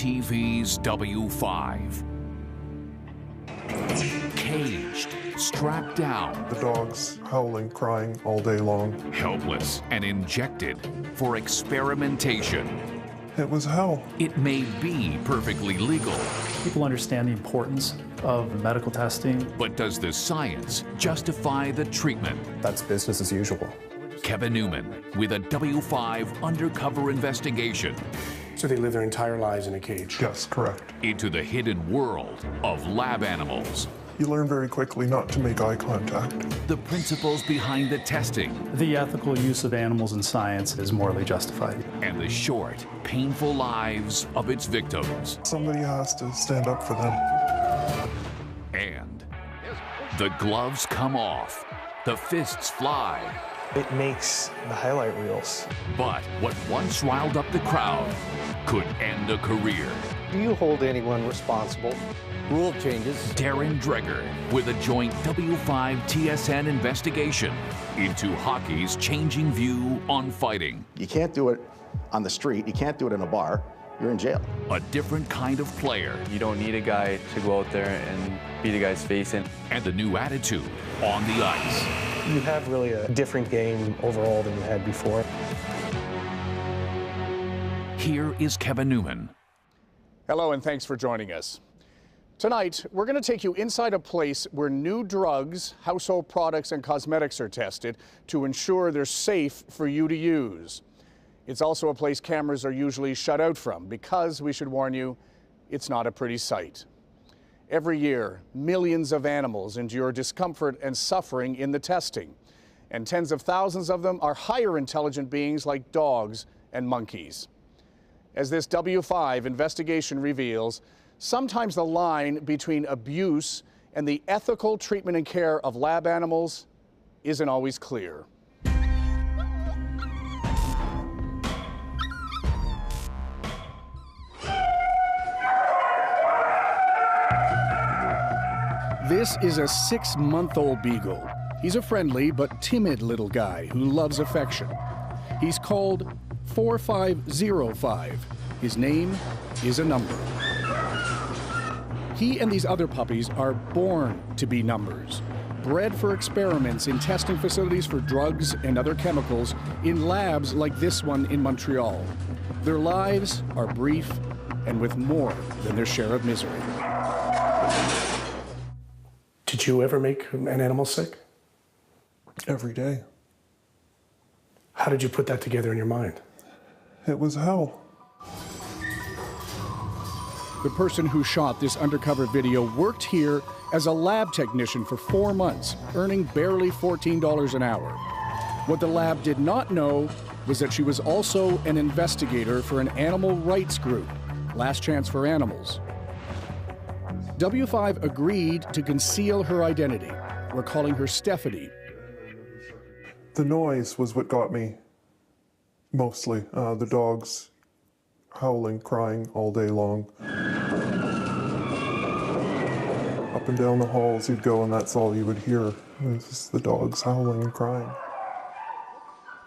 TV's W5. Caged, strapped down. The dog's howling, crying all day long. Helpless and injected for experimentation. It was hell. It may be perfectly legal. People understand the importance of medical testing. But does the science justify the treatment? That's business as usual. Kevin Newman with a W5 undercover investigation. So they live their entire lives in a cage? Yes, correct. Into the hidden world of lab animals. You learn very quickly not to make eye contact. The principles behind the testing. The ethical use of animals in science is morally justified. And the short, painful lives of its victims. Somebody has to stand up for them. And the gloves come off. The fists fly. It makes the highlight reels. But what once riled up the crowd could end a career. Do you hold anyone responsible? Rule changes. Darren Dreger with a joint W5 TSN investigation into hockey's changing view on fighting. You can't do it on the street. You can't do it in a bar. You're in jail. A different kind of player. You don't need a guy to go out there and beat a guy's face in. And the new attitude on the ice. You have really a different game overall than you had before. Here is Kevin Newman. Hello, and thanks for joining us. Tonight, we're going to take you inside a place where new drugs, household products, and cosmetics are tested to ensure they're safe for you to use. It's also a place cameras are usually shut out from because, we should warn you, it's not a pretty sight. Every year, millions of animals endure discomfort and suffering in the testing, and tens of thousands of them are higher intelligent beings like dogs and monkeys. As this W5 investigation reveals, sometimes the line between abuse and the ethical treatment and care of lab animals isn't always clear. This is a 6-month-old beagle. He's a friendly but timid little guy who loves affection. He's called 4505. His name is a number. He and these other puppies are born to be numbers, bred for experiments in testing facilities for drugs and other chemicals in labs like this one in Montreal. Their lives are brief and with more than their share of misery. Did you ever make an animal sick? Every day. How did you put that together in your mind? It was hell. The person who shot this undercover video worked here as a lab technician for 4 months, earning barely $14 an hour. What the lab did not know was that she was also an investigator for an animal rights group, Last Chance for Animals. W5 agreed to conceal her identity. We're calling her Stephanie. The noise was what got me mostly. The dogs howling, crying all day long. Up and down the halls you'd go and that's all you would hear. It was just the dogs howling and crying.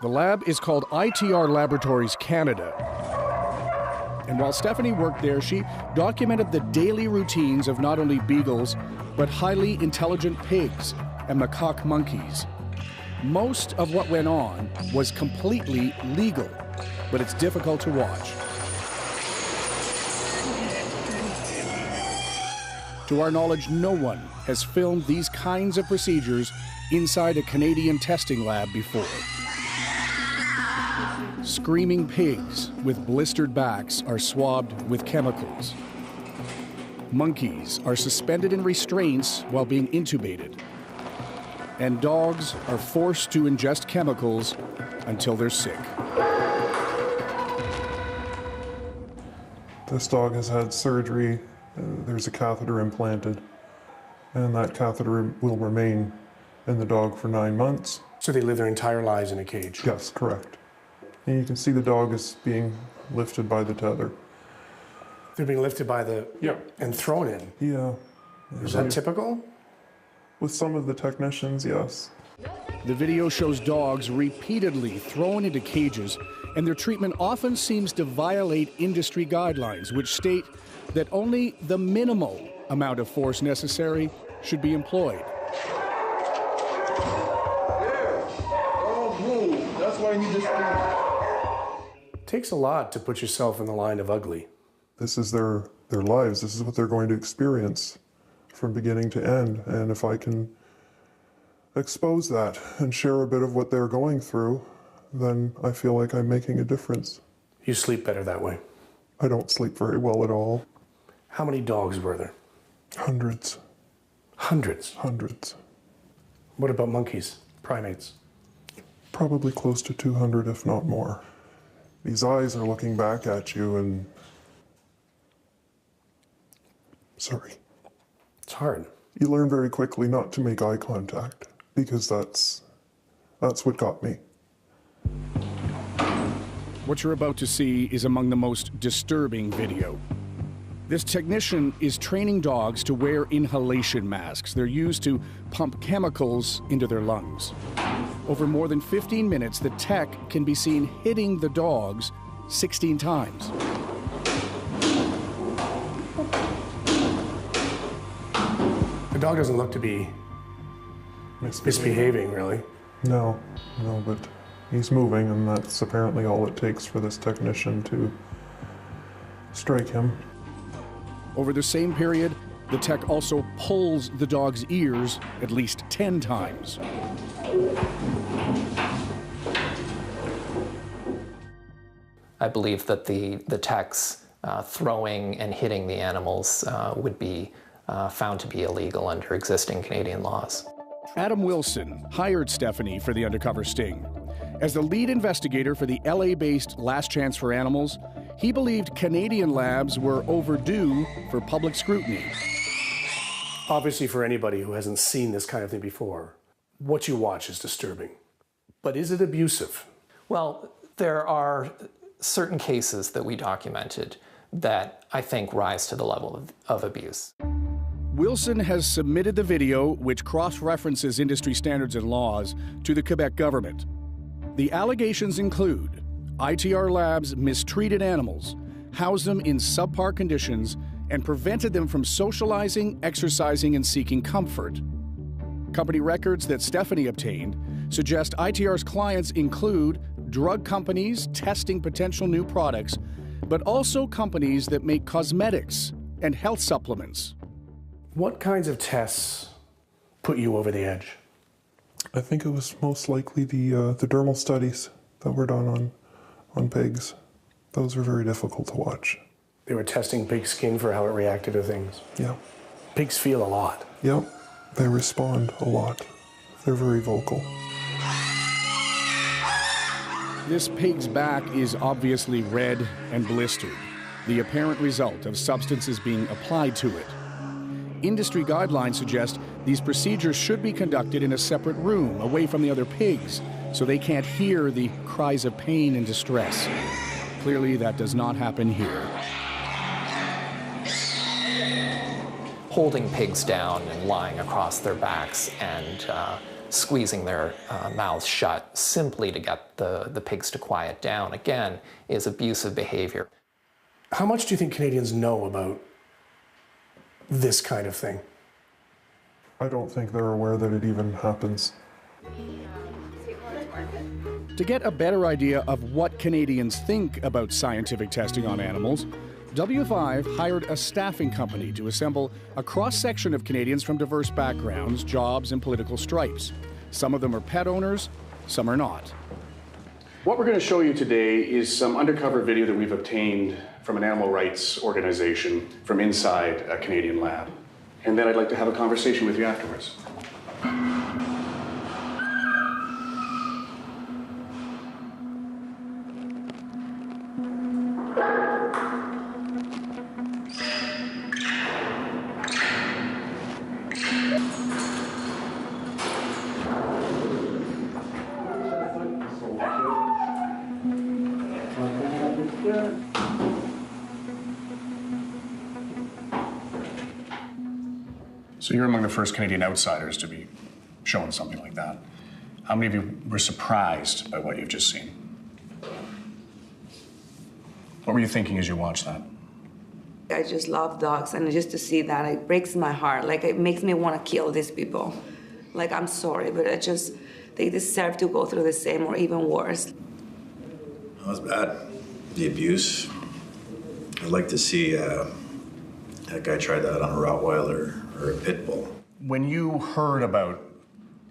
The lab is called ITR Laboratories Canada. And while Stephanie worked there, she documented the daily routines of not only beagles, but highly intelligent pigs and macaque monkeys. Most of what went on was completely legal, but it's difficult to watch. To our knowledge, no one has filmed these kinds of procedures inside a Canadian testing lab before. Screaming pigs with blistered backs are swabbed with chemicals. Monkeys are suspended in restraints while being intubated. And dogs are forced to ingest chemicals until they're sick. This dog has had surgery. There's a catheter implanted, and that catheter will remain in the dog for 9 months. So they live their entire lives in a cage? Yes, correct. And you can see the dog is being lifted by the tether. They're being lifted by the... Yeah. And thrown in? Yeah. Is that typical? With some of the technicians, yes. The video shows dogs repeatedly thrown into cages, and their treatment often seems to violate industry guidelines, which state that only the minimal amount of force necessary should be employed. That's why I need this. It takes a lot to put yourself in the line of ugly. This is their lives. This is what they're going to experience from beginning to end. And if I can expose that and share a bit of what they're going through, then I feel like I'm making a difference. You sleep better that way. I don't sleep very well at all. How many dogs were there? Hundreds. Hundreds? Hundreds. What about monkeys, primates? Probably close to 200, if not more. These eyes are looking back at you and... Sorry. It's hard. You learn very quickly not to make eye contact, because that's what got me. What you're about to see is among the most disturbing video. This technician is training dogs to wear inhalation masks. They're used to pump chemicals into their lungs. Over more than 15 minutes, the tech can be seen hitting the dogs 16 times. The dog doesn't look to be misbehaving, really. No, but he's moving, and that's apparently all it takes for this technician to strike him. Over the same period, the tech also pulls the dog's ears at least 10 times. I believe that the techs throwing and hitting the animals would be found to be illegal under existing Canadian laws. Adam Wilson hired Stephanie for the undercover sting. As the lead investigator for the LA-based Last Chance for Animals, he believed Canadian labs were overdue for public scrutiny. Obviously, for anybody who hasn't seen this kind of thing before, what you watch is disturbing. But is it abusive? Well, there are certain cases that we documented that I think rise to the level of abuse. Wilson has submitted the video, which cross-references industry standards and laws, to the Quebec government. The allegations include ITR Labs mistreated animals, housed them in subpar conditions, and prevented them from socializing, exercising, and seeking comfort. Company records that Stephanie obtained suggest ITR's clients include drug companies testing potential new products, but also companies that make cosmetics and health supplements. What kinds of tests put you over the edge? I think it was most likely the dermal studies that were done on pigs. Those were very difficult to watch. They were testing pig skin for how it reacted to things. Yeah. Pigs feel a lot. Yep. They respond a lot. They're very vocal. This pig's back is obviously red and blistered, the apparent result of substances being applied to it. Industry guidelines suggest these procedures should be conducted in a separate room, away from the other pigs, so they can't hear the cries of pain and distress. Clearly, that does not happen here. Holding pigs down and lying across their backs and squeezing their mouths shut simply to get the pigs to quiet down, again, is abusive behavior. How much do you think Canadians know about this kind of thing? I don't think they're aware that it even happens. To get a better idea of what Canadians think about scientific testing on animals, W5 hired a staffing company to assemble a cross-section of Canadians from diverse backgrounds, jobs, and political stripes. Some of them are pet owners, some are not. What we're going to show you today is some undercover video that we've obtained from an animal rights organization from inside a Canadian lab. And then I'd like to have a conversation with you afterwards. So you're among the first Canadian outsiders to be shown something like that. How many of you were surprised by what you've just seen? What were you thinking as you watched that? I just love dogs, and just to see that, it breaks my heart. Like, it makes me want to kill these people. Like, I'm sorry, but they deserve to go through the same or even worse. That was bad. The abuse. I'd like to see that guy try that on a Rottweiler or a pit bull. When you heard about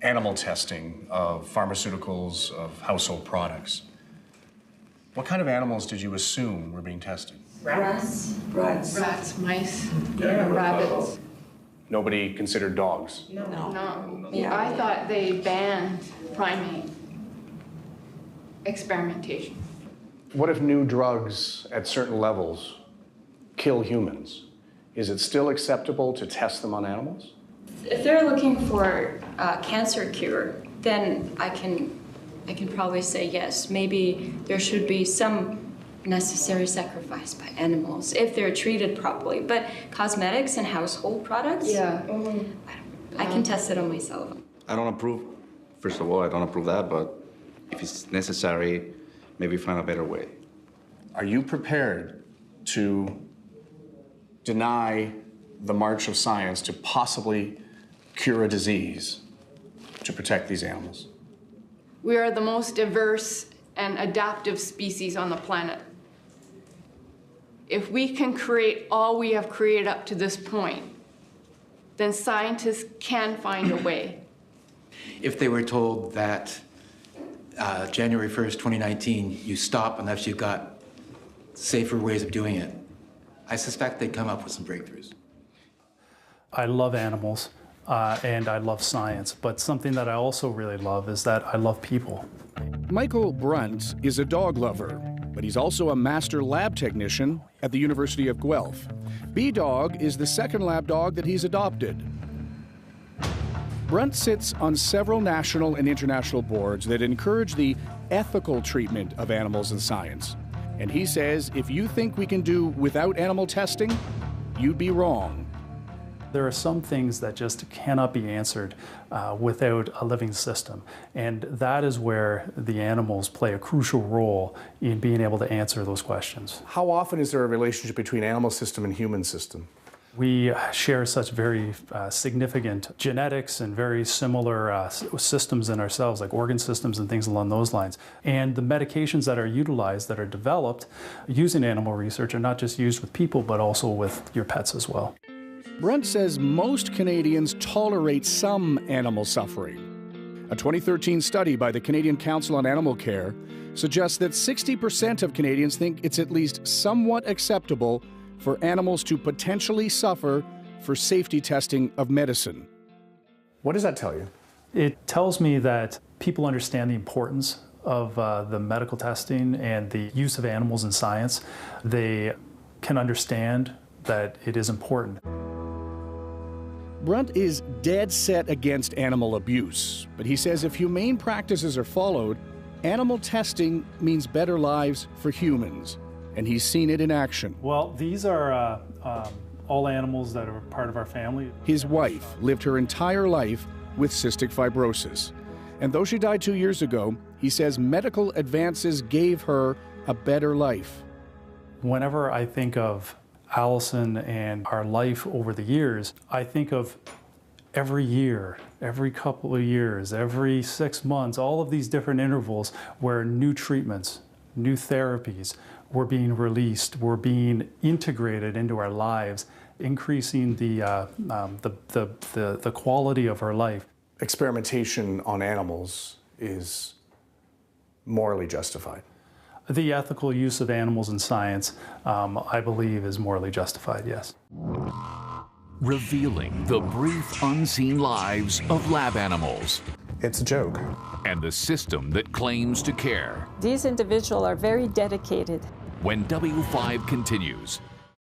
animal testing of pharmaceuticals, of household products, what kind of animals did you assume were being tested? Rats, mice, rabbits. Nobody considered dogs? No. Yeah. I thought they banned primate experimentation. What if new drugs at certain levels kill humans? Is it still acceptable to test them on animals? If they're looking for a cancer cure, then I can probably say yes. Maybe there should be some necessary sacrifice by animals if they're treated properly. But cosmetics and household products, I can test it on myself. I don't approve. First of all, I don't approve that, but if it's necessary, maybe find a better way. Are you prepared to deny the march of science to possibly cure a disease to protect these animals? We are the most diverse and adaptive species on the planet. If we can create all we have created up to this point, then scientists can find a way. If they were told that January 1st, 2019, you stop unless you've got safer ways of doing it, I suspect they'd come up with some breakthroughs. I love animals and I love science, but something that I also really love is that I love people. Michael Brunt is a dog lover, but he's also a master lab technician at the University of Guelph. B-Dog is the second lab dog that he's adopted. Brunt sits on several national and international boards that encourage the ethical treatment of animals in science. And he says if you think we can do without animal testing, you'd be wrong. There are some things that just cannot be answered without a living system. And that is where the animals play a crucial role in being able to answer those questions. How often is there a relationship between animal system and human system? We share such very significant genetics and very similar systems in ourselves, like organ systems and things along those lines. And the medications that are utilized, that are developed using animal research, are not just used with people, but also with your pets as well. Brunt says most Canadians tolerate some animal suffering. A 2013 study by the Canadian Council on Animal Care suggests that 60% of Canadians think it's at least somewhat acceptable for animals to potentially suffer for safety testing of medicine. What does that tell you? It tells me that people understand the importance of the medical testing and the use of animals in science. They can understand that it is important. Brunt is dead set against animal abuse, but he says if humane practices are followed, animal testing means better lives for humans, and he's seen it in action. Well, these are all animals that are part of our family. His wife lived her entire life with cystic fibrosis, and though she died 2 years ago, he says medical advances gave her a better life. Whenever I think of Allison and our life over the years, I think of every year, every couple of years, every 6 months, all of these different intervals where new treatments, new therapies were being released, were being integrated into our lives, increasing the quality of our life. Experimentation on animals is morally justified. The ethical use of animals in science, I believe, is morally justified, yes. Revealing the brief, unseen lives of lab animals. It's a joke. And the system that claims to care. These individuals are very dedicated. When W5 continues.